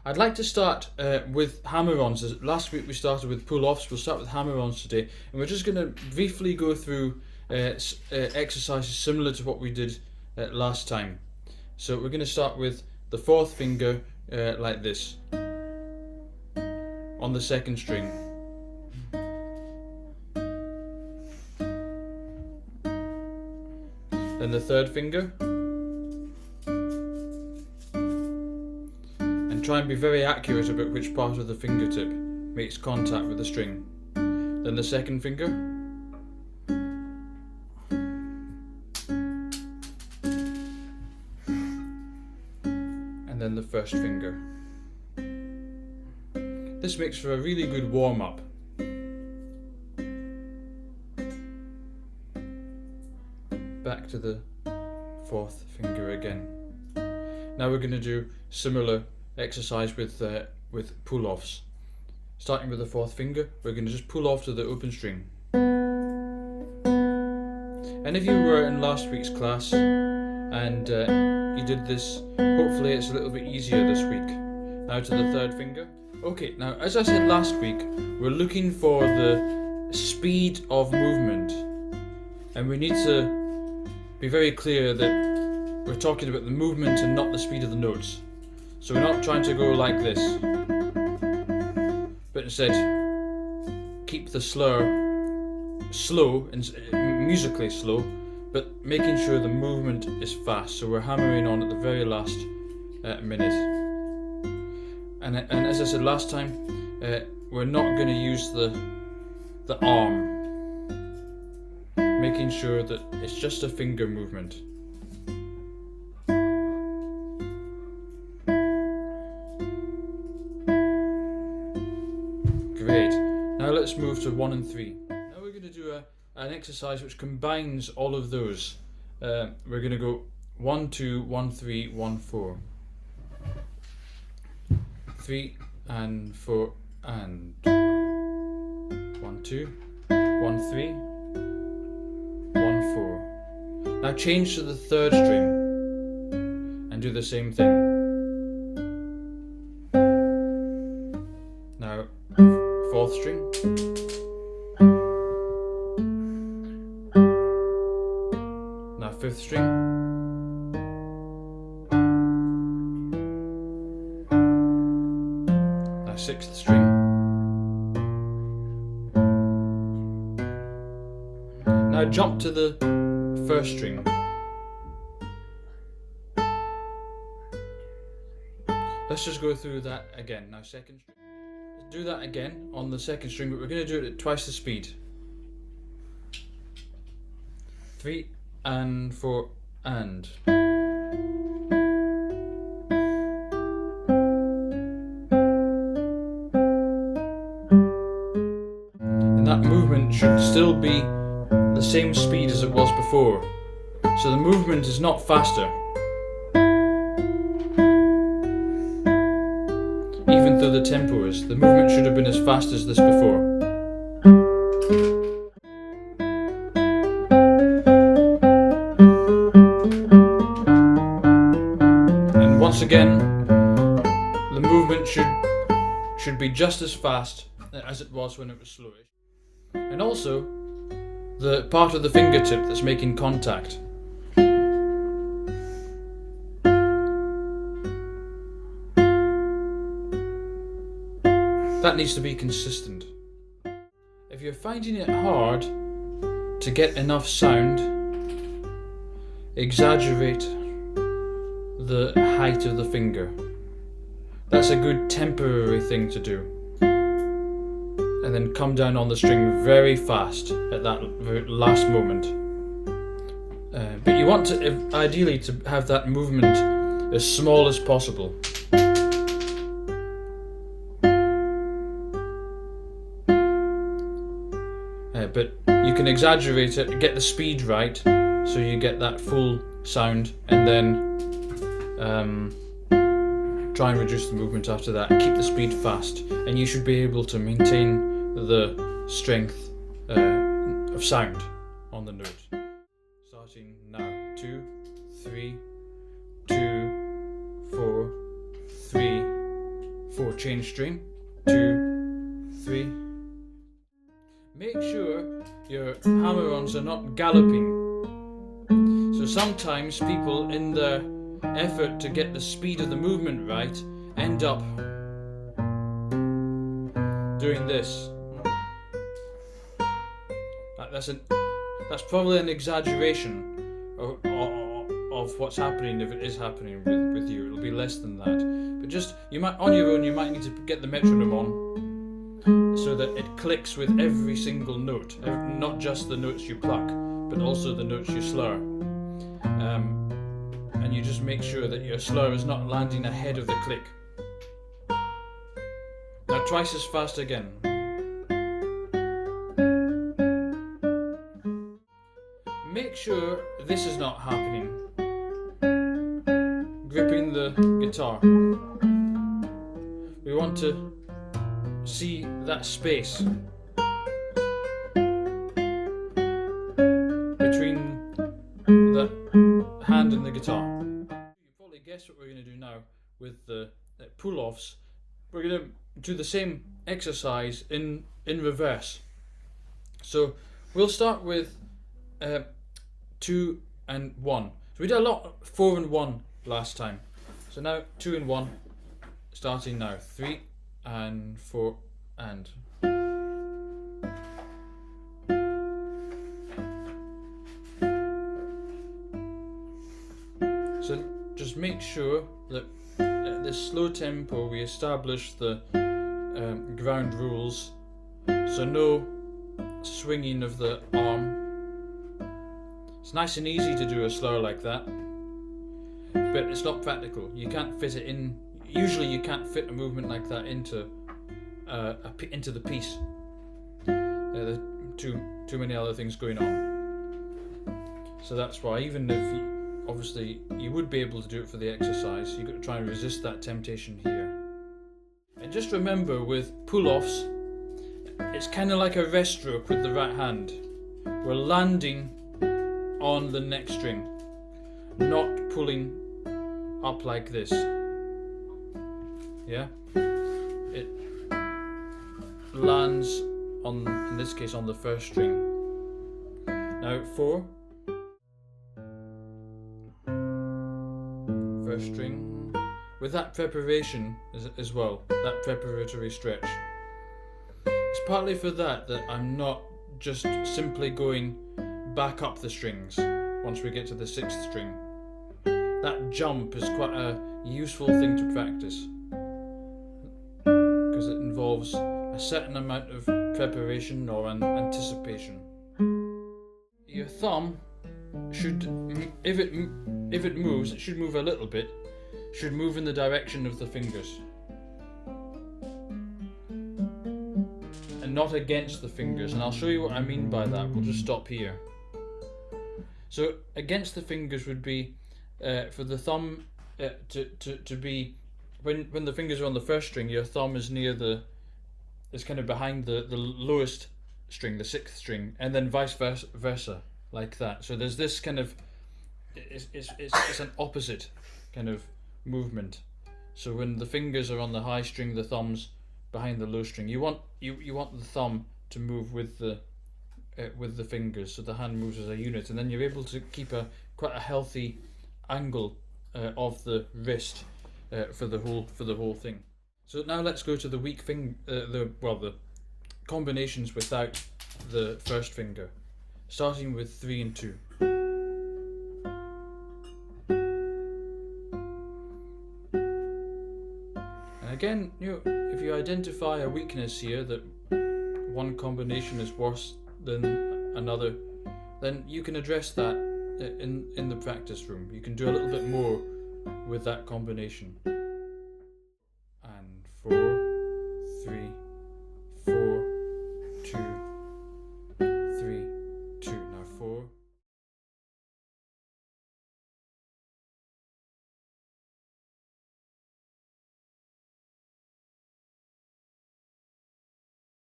I'd like to start with hammer-ons. Last week we started with pull-offs. We'll start with hammer-ons today, and we're just going to briefly go through exercises similar to what we did last time. So we're going to start with the fourth finger like this on the second string. Then the third finger. Try and be very accurate about which part of the fingertip makes contact with the string. Then the second finger. And then the first finger. This makes for a really good warm-up. Back to the fourth finger again. Now we're going to do similar exercise with pull-offs. Starting with the fourth finger, we're going to just pull off to the open string. And if you were in last week's class and you did this, hopefully it's a little bit easier this week. Now to the third finger. Okay, now as I said last week, we're looking for the speed of movement, and we need to be very clear that we're talking about the movement and not the speed of the notes. So we're not trying to go like this, but instead keep the slur slow and musically slow, but making sure the movement is fast. So we're hammering on at the very last minute. And as I said last time, we're not going to use the arm, making sure that it's just a finger movement. Great. Now let's move to 1 and 3. Now we're going to do an exercise which combines all of those. We're going to go 1, 2, 1, 3, 1, 4. 3 and 4 and 1, 2, 1, 3, 1, 4. Now change to the third string and do the same thing. Now fourth string, now fifth string, now sixth string, now jump to the first string. Let's just go through that again. Now second string. Do that again on the second string, but we're going to do it at twice the speed. 3 and 4 and. And that movement should still be the same speed as it was before. So the movement is not faster. Even though the tempo is, the movement should have been as fast as this before. And once again, the movement should be just as fast as it was when it was slowish. And also, the part of the fingertip that's making contact. That needs to be consistent. If you're finding it hard to get enough sound, exaggerate the height of the finger. That's a good temporary thing to do. And then come down on the string very fast at that very last moment. But you want to, ideally, to have that movement as small as possible. But you can exaggerate it, get the speed right, so you get that full sound, and then try and reduce the movement after that. Keep the speed fast, and you should be able to maintain the strength of sound on the note. Starting now. 2, 3, 2, 4, 3, 4, change string, 2, 3. Make sure your hammer-ons are not galloping. So sometimes people, in their effort to get the speed of the movement right, end up doing this. That's probably an exaggeration of what's happening, if it is happening with you. It'll be less than that. But just, you might, on your own, you might need to get the metronome on so that it clicks with every single note, not just the notes you pluck, but also the notes you slur. And you just make sure that your slur is not landing ahead of the click. Now twice as fast again. Make sure this is not happening. Gripping the guitar. We want to see that space between the hand and the guitar. You probably guessed what we're going to do now with the pull-offs. We're going to do the same exercise in reverse. So we'll start with 2 and 1. So we did a lot 4 and 1 last time. So now 2 and 1, starting now. 3 and 4 and. So just make sure that at this slow tempo we establish the ground rules. So no swinging of the arm. It's nice and easy to do a slur like that, but it's not practical. You can't fit it in. Usually you can't fit a movement like that into the piece. There's too many other things going on. So that's why, even if obviously you would be able to do it for the exercise, you've got to try and resist that temptation here. And just remember, with pull-offs, it's kind of like a rest stroke with the right hand. We're landing on the next string, not pulling up like this. Yeah? It lands on, in this case, on the first string. Now 4. First string. With that preparation as well, that preparatory stretch. It's partly for that I'm not just simply going back up the strings once we get to the 6th string. That jump is quite a useful thing to practice because it involves a certain amount of preparation or anticipation. Your thumb should, if it moves, it should move a little bit, should move in the direction of the fingers and not against the fingers, and I'll show you what I mean by that. We'll just stop here. So against the fingers would be for the thumb to be, when the fingers are on the first string, your thumb is near is kind of behind the lowest string, the 6th string, and then vice versa, like that. So there's this kind of, it's an opposite kind of movement. So when the fingers are on the high string, the thumb's behind the low string. You want the thumb to move with the fingers, so the hand moves as a unit, and then you're able to keep quite a healthy angle of the wrist for the whole thing. So now let's go to the weak finger, the combinations without the first finger, starting with 3 and 2. And again, if you identify a weakness here, that one combination is worse than another, then you can address that in the practice room. You can do a little bit more with that combination. And 4, 3,